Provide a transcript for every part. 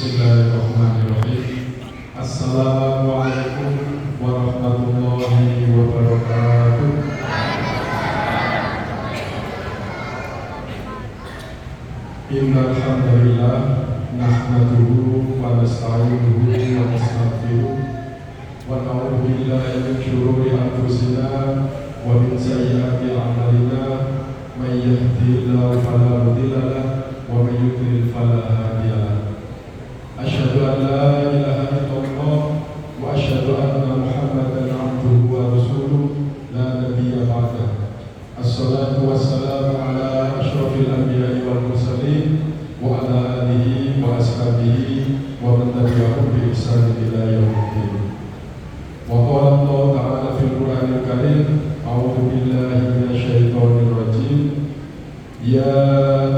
Bismillahirrahmanirrahim. Assalamualaikum warahmatullahi wabarakatuh. Innal hamdalillah nahmaduhu wa nasta'inuhu wa nastaghfiruh wa na'udzu billahi min shururi anfusina wa min sayyiati a'malina may yahdihillahu fala mudilla lahu wa may yudlil fala hadiya lahu. Asyhadu an la ilaha illallah wa asyhadu anna Muhammadan abduhu wa rasuluh la nabiyya ba'dahu. Assalatu wassalamu ala asyrafil anbiya'i wal mursalin wa ala alihi wa ashabihi wa man tabi'ahum bi ihsan ila yaumiddin. Wa qala Allah ta'ala fil Qur'anil Karim, a'udzu billahi minasyaitonir rajim. Ya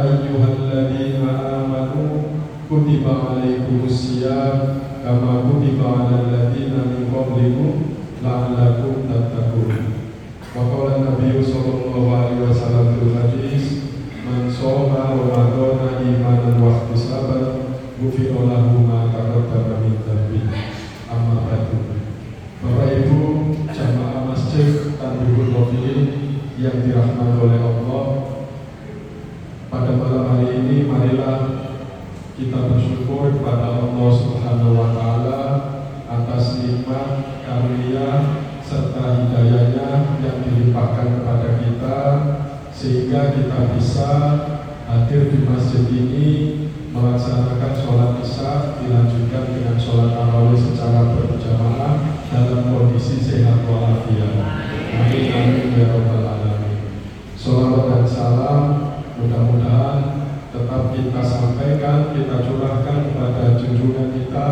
ayyuhalladzina amanu kutiba alaikumusiyam kama kutiba alal ladzina min qablikum la'allakum tattaqun. Wa qala Nabi sallallahu alaihi wasallam fil hadis, man shoma ramadhana imanan wa ihtisaban ghufira lahu ma taqaddama min dhanbi. Amma ba'du. Bapak Ibu jamaah Masjid Tanbihul Qafiin yang dirahmati oleh Allah, pada malam hari ini marilah kita bersyukur kepada Allah Subhanahu wa Ta'ala atas nikmat, karunia serta hidayahnya yang dilimpahkan kepada kita, sehingga kita bisa hadir di masjid ini melaksanakan sholat isya dilanjutkan dengan sholat tarawih secara berjamaah dalam kondisi sehat walafiat. Amin amin ya rabbal alamin. Sholawat dan salam mudah-mudahan tetap kita sampaikan, kita curahkan kepada junjungan kita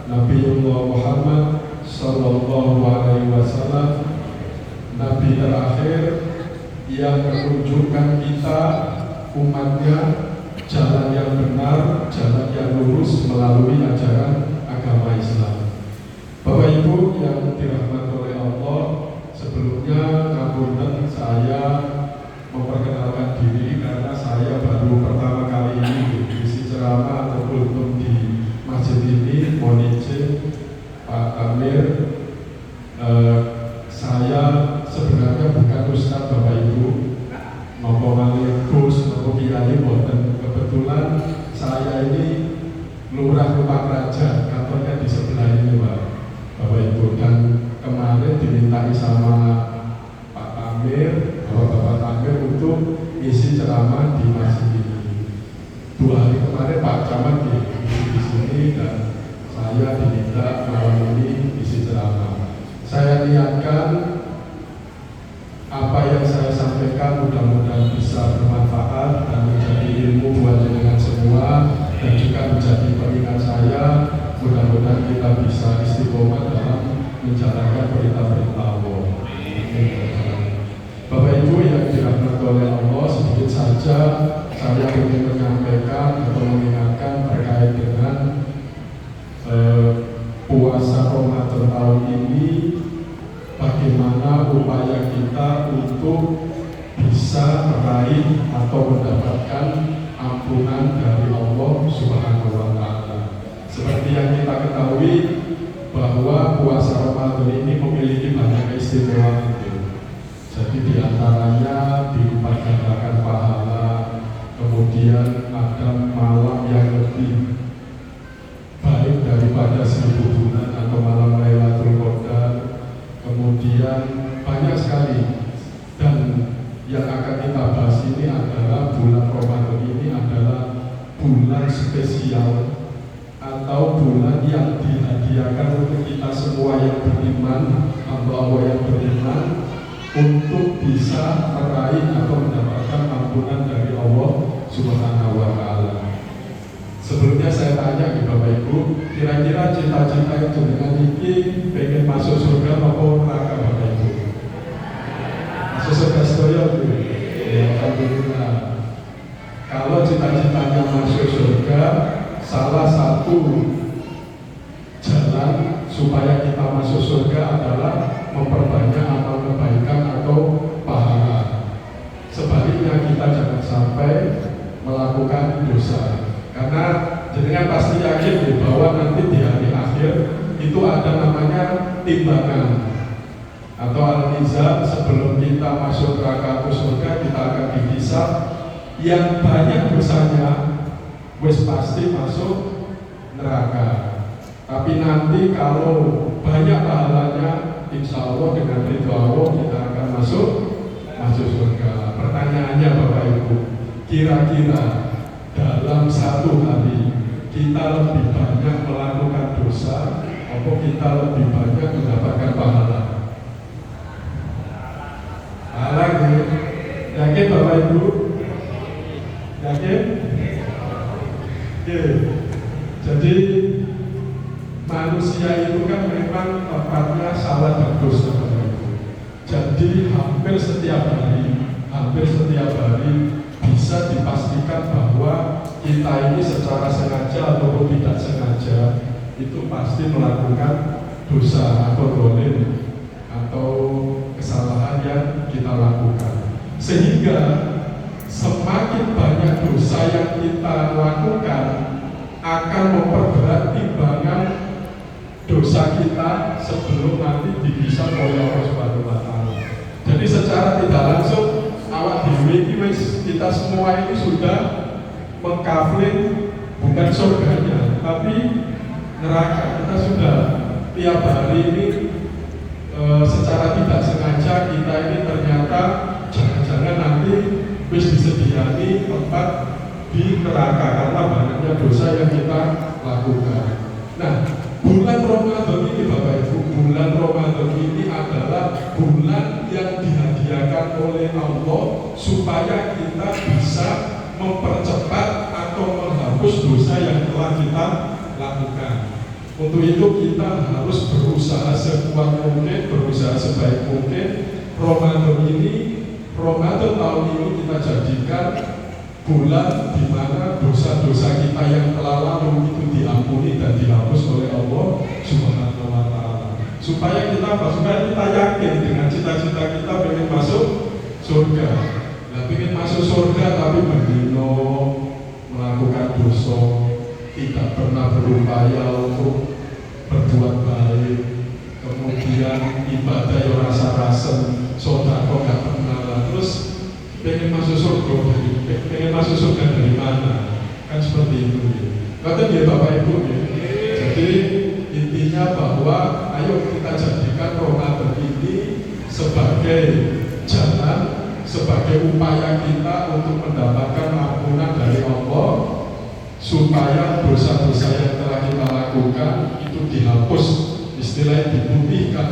Nabiullah Muhammad sallallahu alaihi wasallam, Nabi terakhir yang menunjukkan kita umatnya jalan yang benar, jalan yang lurus melalui ajaran agama Islam. Bapak Ibu yang dirahmati oleh Allah, sebelumnya ngapunten saya memperkenalkan diri karena saya baru pertama kali ini berisi ceramah atau kultum di masjid ini. Mohon izin Pak Amir, saya sebenarnya bukan Ustadz Bapak Ibu, maupun wali Gus, maupun kiai, boten. Kebetulan saya ini lurah Rumah Raja, kantornya di sebelah ini Bapak Ibu, dan kemarin dimintai sama Pak Amir, Bapak Amir untuk isi ceramah di masjid ini. 2 hari kemarin Pak Camat di sini dan saya diminta malam ini isi ceramah. Saya niatkan apa yang saya sampaikan mudah-mudahan bisa bermanfaat dan menjadi ilmu buat dengan semua, dan juga menjadi pengingat saya. Mudah-mudahan kita bisa istiqomah dalam menjalankan perintah-perintah Allah. Bapak Ibu yang dirahmati oleh Allah, sedikit saja saya ingin menyampaikan atau mengingatkan terkait dengan puasa Ramadan tahun ini, bagaimana upaya kita untuk bisa meraih atau mendapatkan ampunan dari Allah Subhanahu wa Ta'ala. Seperti yang kita ketahui bahwa puasa Ramadan ini memiliki banyak keistimewaan. Jadi diantaranya dilipat gandakan pahala, kemudian ada malam yang lebih baik daripada 1000 bulan atau malam Lailatul Qadar, kemudian banyak sekali. Dan yang akan kita bahas ini adalah bulan Ramadan ini adalah bulan spesial atau bulan yang dihadiahkan untuk kita semua yang beriman, hamba Allah yang beriman, untuk bisa meraih atau mendapatkan ampunan dari Allah Subhanahu wa Ta'ala. Sebelumnya saya tanya ke Bapak Ibu, kira-kira cita-cita yang jenengan ini pengen masuk surga atau neraka Bapak Ibu? Masuk surga sedaya Bu. Ya, alhamdulillah. Kalau cita-citanya masuk surga, salah satu jalan supaya kita masuk surga adalah memperbanyak amal kebaikan atau pahala. Sebaliknya kita jangan sampai melakukan dosa, karena jenengan pasti yakin ya, bahwa nanti di hari akhir itu ada namanya timbangan atau al-mizan. Sebelum kita masuk neraka atau surga, kita akan dihisab. Yang banyak dosanya wis pasti masuk neraka. Tapi nanti kalau banyak pahalanya, insya Allah dengan ridho Allah kita akan masuk surga. Pertanyaannya Bapak Ibu, kira-kira dalam satu hari kita lebih banyak melakukan dosa atau kita lebih banyak mendapatkan pahala? Pahala ya? Yakin Bapak Ibu? Yakin? Oke. Jadi manusia itu kan memang tempatnya salah dan dosa Bapak Ibu. Jadi hampir setiap hari bisa dipastikan bahwa kita ini secara sengaja ataupun tidak sengaja itu pasti melakukan dosa atau dolim atau kesalahan yang kita lakukan. Sehingga semakin banyak dosa yang kita lakukan akan memperberat timbangan dosa kita sebelum nanti dihisab oleh Allah Subhanahu wa Ta'ala. Jadi secara tidak langsung awak dewi kita semua ini sudah mengkafling bukan surganya tapi neraka. Kita sudah tiap hari ini secara tidak sengaja kita ini ternyata jangan-jangan nanti wis disediani tempat di neraka karena banyaknya dosa yang kita lakukan. Nah, bulan Ramadan ini Bapak Ibu, bulan Ramadan ini adalah bulan yang dihadiahkan oleh Allah supaya kita bisa mempercepat atau menghapus dosa yang telah kita lakukan. Untuk itu kita harus berusaha sekuat mungkin, berusaha sebaik mungkin. Ramadan tahun ini kita jadikan bulan di mana dosa-dosa kita yang telah lalu itu diampuni dan dihapus oleh Allah Subhanahu wa Ta'ala. Supaya kita yakin dengan cita-cita kita pengen masuk surga. Nah, pengen masuk surga tapi berdino melakukan dosa, tidak pernah berupaya untuk berbuat baik, kemudian ibadah yang rasa-rasa, sedekah gak pernah. Terus pengen masuk surga dari mana? Kan seperti itu ya. Kata dia Bapak Ibu ya. Jadi intinya bahwa ayo kita jadikan Ramadan ini sebagai jalan, sebagai upaya kita untuk mendapatkan ampunan dari Allah, supaya dosa-dosa yang telah kita lakukan itu dihapus, istilahnya diputihkan